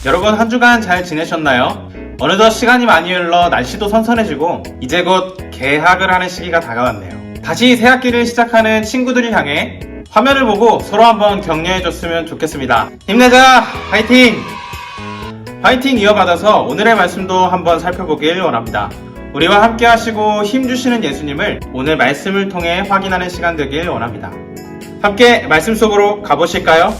여러분 한 주간 잘 지내셨나요? 어느덧 시간이 많이 흘러 날씨도 선선해지고 이제 곧 개학을 하는 시기가 다가왔네요. 다시 새 학기를 시작하는 친구들을 향해 화면을 보고 서로 한번 격려해줬으면 좋겠습니다. 힘내자! 화이팅! 화이팅 이어받아서 오늘의 말씀도 한번 살펴보길 원합니다. 우리와 함께 하시고 힘주시는 예수님을 오늘 말씀을 통해 확인하는 시간 되길 원합니다. 함께 말씀 속으로 가보실까요?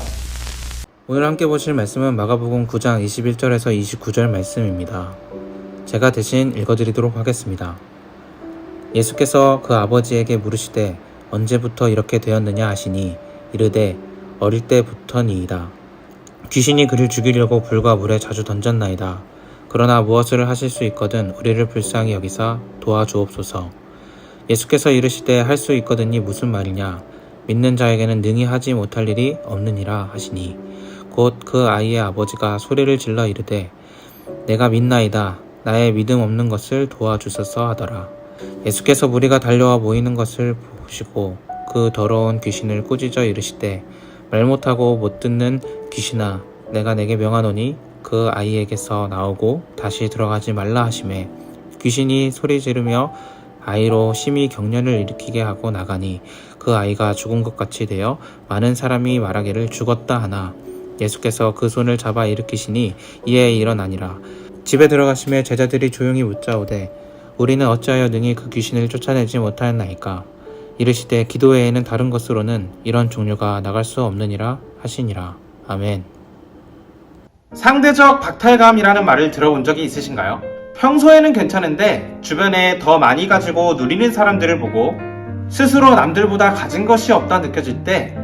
오늘 함께 보실 말씀은 마가복음 9장 21절에서 29절 말씀입니다. 제가 대신 읽어드리도록 하겠습니다. 예수께서 그 아버지에게 물으시되 언제부터 이렇게 되었느냐 하시니 이르되 어릴 때부터니이다. 귀신이 그를 죽이려고 불과 물에 자주 던졌나이다. 그러나 무엇을 하실 수 있거든 우리를 불쌍히 여기사 도와주옵소서. 예수께서 이르시되 할 수 있거든이 무슨 말이냐. 믿는 자에게는 능히 하지 못할 일이 없느니라 하시니 곧 그 아이의 아버지가 소리를 질러 이르되 내가 믿나이다. 나의 믿음 없는 것을 도와주소서 하더라. 예수께서 무리가 달려와 모이는 것을 보시고 그 더러운 귀신을 꾸짖어 이르시되 말 못하고 못 듣는 귀신아 내가 내게 명하노니 그 아이에게서 나오고 다시 들어가지 말라 하시매 귀신이 소리 지르며 아이로 심히 경련을 일으키게 하고 나가니 그 아이가 죽은 것 같이 되어 많은 사람이 말하기를 죽었다 하나 예수께서 그 손을 잡아 일으키시니 이에 일어나니라. 집에 들어가시며 제자들이 조용히 묻자오되 우리는 어찌하여 능히 그 귀신을 쫓아내지 못하였나이까. 이르시되 기도 외에는 다른 것으로는 이런 종류가 나갈 수 없느니라 하시니라. 아멘. 상대적 박탈감이라는 말을 들어본 적이 있으신가요? 평소에는 괜찮은데 주변에 더 많이 가지고 누리는 사람들을 보고 스스로 남들보다 가진 것이 없다 느껴질 때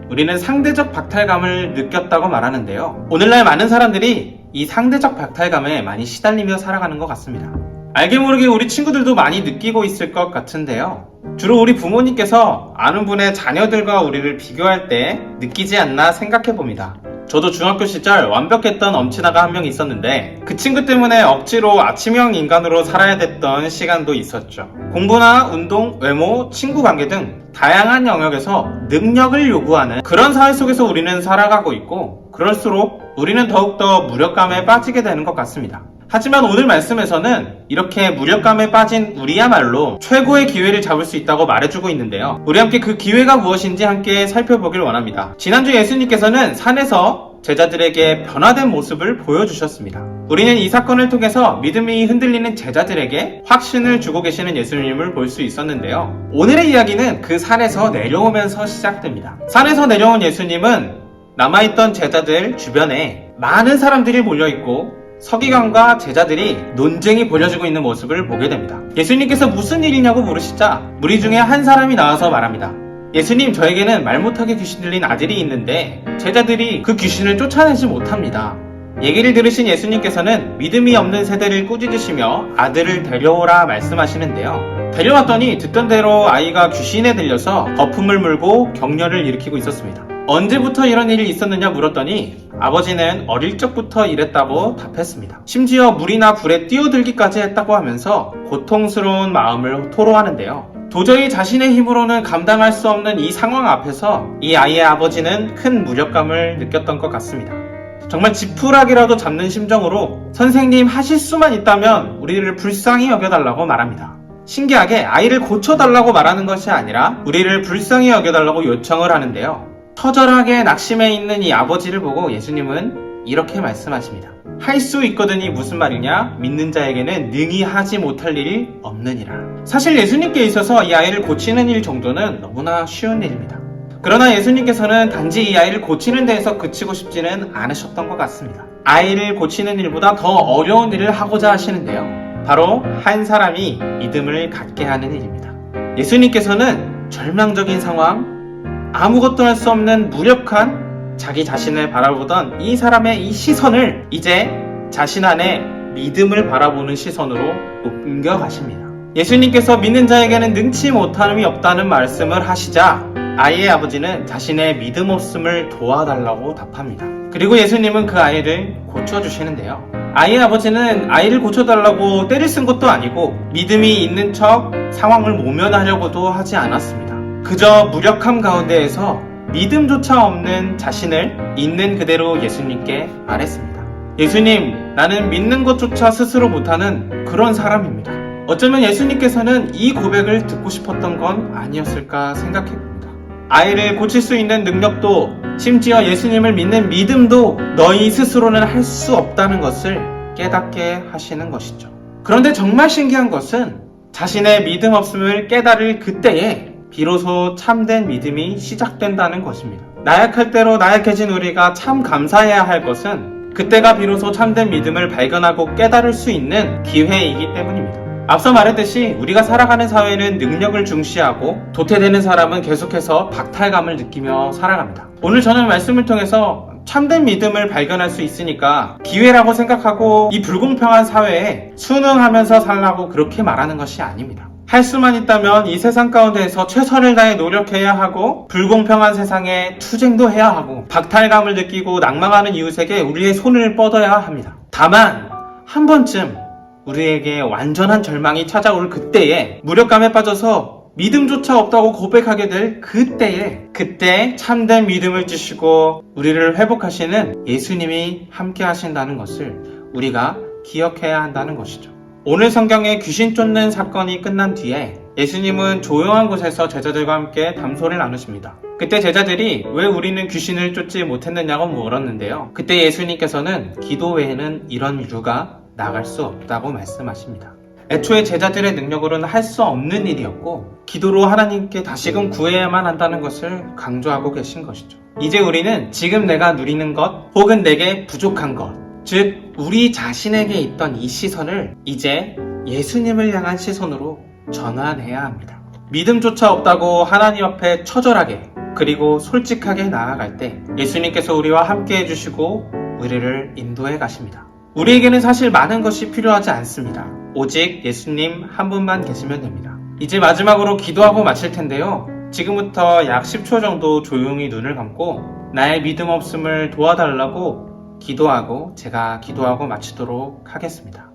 우리는 상대적 박탈감을 느꼈다고 말하는데요. 오늘날 많은 사람들이 이 상대적 박탈감에 많이 시달리며 살아가는 것 같습니다. 알게 모르게 우리 친구들도 많이 느끼고 있을 것 같은데요. 주로 우리 부모님께서 아는 분의 자녀들과 우리를 비교할 때 느끼지 않나 생각해 봅니다. 저도 중학교 시절 완벽했던 엄친아가 한 명 있었는데 그 친구 때문에 억지로 아침형 인간으로 살아야 됐던 시간도 있었죠. 공부나 운동, 외모, 친구 관계 등 다양한 영역에서 능력을 요구하는 그런 사회 속에서 우리는 살아가고 있고 그럴수록 우리는 더욱더 무력감에 빠지게 되는 것 같습니다. 하지만 오늘 말씀에서는 이렇게 무력감에 빠진 우리야말로 최고의 기회를 잡을 수 있다고 말해주고 있는데요. 우리 함께 그 기회가 무엇인지 함께 살펴보길 원합니다. 지난주 예수님께서는 산에서 제자들에게 변화된 모습을 보여주셨습니다. 우리는 이 사건을 통해서 믿음이 흔들리는 제자들에게 확신을 주고 계시는 예수님을 볼 수 있었는데요. 오늘의 이야기는 그 산에서 내려오면서 시작됩니다. 산에서 내려온 예수님은 남아있던 제자들 주변에 많은 사람들이 몰려있고 서기관과 제자들이 논쟁이 벌여지고 있는 모습을 보게 됩니다. 예수님께서 무슨 일이냐고 물으시자 무리 중에 한 사람이 나와서 말합니다. 예수님, 저에게는 말 못하게 귀신 들린 아들이 있는데 제자들이 그 귀신을 쫓아내지 못합니다. 얘기를 들으신 예수님께서는 믿음이 없는 세대를 꾸짖으시며 아들을 데려오라 말씀하시는데요. 데려왔더니 듣던 대로 아이가 귀신에 들려서 거품을 물고 격렬을 일으키고 있었습니다. 언제부터 이런 일이 있었느냐 물었더니 아버지는 어릴 적부터 이랬다고 답했습니다. 심지어 물이나 불에 뛰어들기까지 했다고 하면서 고통스러운 마음을 토로하는데요. 도저히 자신의 힘으로는 감당할 수 없는 이 상황 앞에서 이 아이의 아버지는 큰 무력감을 느꼈던 것 같습니다. 정말 지푸라기라도 잡는 심정으로 선생님 하실 수만 있다면 우리를 불쌍히 여겨달라고 말합니다. 신기하게 아이를 고쳐달라고 말하는 것이 아니라 우리를 불쌍히 여겨달라고 요청을 하는데요. 처절하게 낙심해 있는 이 아버지를 보고 예수님은 이렇게 말씀하십니다. 할 수 있거든이 무슨 말이냐? 믿는 자에게는 능히 하지 못할 일이 없느니라. 사실 예수님께 있어서 이 아이를 고치는 일 정도는 너무나 쉬운 일입니다. 그러나 예수님께서는 단지 이 아이를 고치는 데에서 그치고 싶지는 않으셨던 것 같습니다. 아이를 고치는 일보다 더 어려운 일을 하고자 하시는데요. 바로 한 사람이 믿음을 갖게 하는 일입니다. 예수님께서는 절망적인 상황, 아무것도 할 수 없는 무력한 자기 자신을 바라보던 이 사람의 이 시선을 이제 자신 안에 믿음을 바라보는 시선으로 옮겨가십니다. 예수님께서 믿는 자에게는 능치 못함이 없다는 말씀을 하시자 아이의 아버지는 자신의 믿음 없음을 도와달라고 답합니다. 그리고 예수님은 그 아이를 고쳐주시는데요. 아이의 아버지는 아이를 고쳐달라고 때를 쓴 것도 아니고 믿음이 있는 척 상황을 모면하려고도 하지 않았습니다. 그저 무력함 가운데에서 믿음조차 없는 자신을 있는 그대로 예수님께 말했습니다. 예수님, 나는 믿는 것조차 스스로 못하는 그런 사람입니다. 어쩌면 예수님께서는 이 고백을 듣고 싶었던 건 아니었을까 생각해봅니다. 아이를 고칠 수 있는 능력도, 심지어 예수님을 믿는 믿음도 너희 스스로는 할 수 없다는 것을 깨닫게 하시는 것이죠. 그런데 정말 신기한 것은 자신의 믿음 없음을 깨달을 그때에 비로소 참된 믿음이 시작된다는 것입니다. 나약할 대로 나약해진 우리가 참 감사해야 할 것은 그때가 비로소 참된 믿음을 발견하고 깨달을 수 있는 기회이기 때문입니다. 앞서 말했듯이 우리가 살아가는 사회는 능력을 중시하고 도태되는 사람은 계속해서 박탈감을 느끼며 살아갑니다. 오늘 저는 말씀을 통해서 참된 믿음을 발견할 수 있으니까 기회라고 생각하고 이 불공평한 사회에 순응하면서 살라고 그렇게 말하는 것이 아닙니다. 할 수만 있다면 이 세상 가운데에서 최선을 다해 노력해야 하고 불공평한 세상에 투쟁도 해야 하고 박탈감을 느끼고 낭망하는 이웃에게 우리의 손을 뻗어야 합니다. 다만 한 번쯤 우리에게 완전한 절망이 찾아올 그때에 무력감에 빠져서 믿음조차 없다고 고백하게 될 그때 참된 믿음을 주시고 우리를 회복하시는 예수님이 함께 하신다는 것을 우리가 기억해야 한다는 것이죠. 오늘 성경에 귀신 쫓는 사건이 끝난 뒤에 예수님은 조용한 곳에서 제자들과 함께 담소를 나누십니다. 그때 제자들이 왜 우리는 귀신을 쫓지 못했느냐고 물었는데요. 그때 예수님께서는 기도 외에는 이런 이유가 나갈 수 없다고 말씀하십니다. 애초에 제자들의 능력으로는 할 수 없는 일이었고 기도로 하나님께 다시금 구해야만 한다는 것을 강조하고 계신 것이죠. 이제 우리는 지금 내가 누리는 것 혹은 내게 부족한 것, 즉 우리 자신에게 있던 이 시선을 이제 예수님을 향한 시선으로 전환해야 합니다. 믿음조차 없다고 하나님 앞에 처절하게 그리고 솔직하게 나아갈 때 예수님께서 우리와 함께 해주시고 우리를 인도해 가십니다. 우리에게는 사실 많은 것이 필요하지 않습니다. 오직 예수님 한 분만 계시면 됩니다. 이제 마지막으로 기도하고 마칠 텐데요. 지금부터 약 10초 정도 조용히 눈을 감고 나의 믿음 없음을 도와달라고 기도하고 제가 기도하고 마치도록 하겠습니다.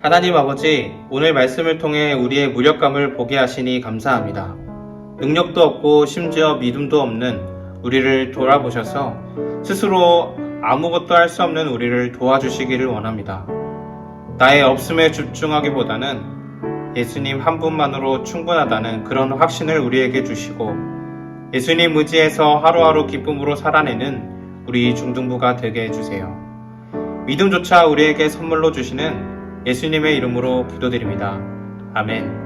하나님 아버지, 오늘 말씀을 통해 우리의 무력감을 보게 하시니 감사합니다. 능력도 없고 심지어 믿음도 없는 우리를 돌아보셔서 스스로 아무것도 할 수 없는 우리를 도와주시기를 원합니다. 나의 없음에 집중하기보다는 예수님 한 분만으로 충분하다는 그런 확신을 우리에게 주시고 예수님 의지해서 하루하루 기쁨으로 살아내는 우리 중등부가 되게 해주세요. 믿음조차 우리에게 선물로 주시는 예수님의 이름으로 기도드립니다. 아멘.